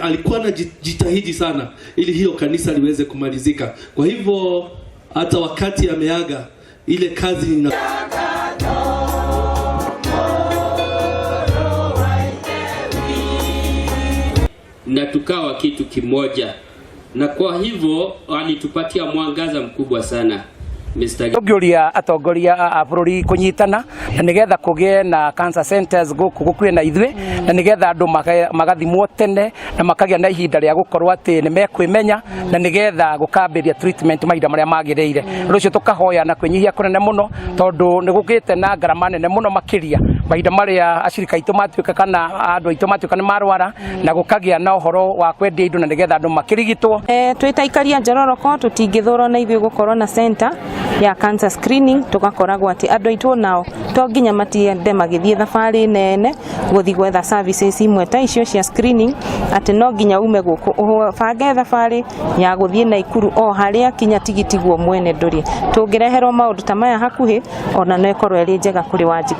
alikuwa anajitahidi sana ili hiyo kanisa liweze kumalizika. Kwa hivyo hata wakati ameaga ile kazi na tukawa kitu kimoja, na kwa hivyo alitupatia mwangaza mkubwa sana. Tũngĩũria atongoria a bũrũri kũnyitana na nĩgetha kũgĩe na cancer centers gũkuhĩ na ithuĩ, na nĩgetha andũ magathimwo tene na makagĩa na ihinda rĩa gũkorwo atĩ nĩ mekwĩmenya na nĩgetha gũkambĩria treatment mahinda marĩa magĩrĩire. Ũndũ ũcio tũkahoya na kwĩnyihia kũnene mũno, tondũ nĩ gũkĩte na ngarama nene mũno makĩria mahinda marĩa acirika aitũ matuĩka kana andũ aitũ matuĩka nĩ marwara, na gũkagĩa na ũhoro wa kwendia indo na nĩgetha andũ makĩrigitwo. Twĩta ikaria Njororoko tũtingĩthũrwo na ithuĩ gũkorwo na center ya cancer screening, tugakoragwo ati andũ aitũ nao to nginya matiende magĩthiĩ thabarĩ nene gũthiĩ gwetha services imwe ta icio cia screening, ati no nginya ume gũkũ bange thabarĩ ya gũthiĩ Naikuru o harĩa kinya tigiti guo mwene ndũrĩ. Tũngĩreherwo maũndũ ta maya hakuhĩ, ona no ĩkorwo ĩrĩ njega kũrĩ Wanjikũ.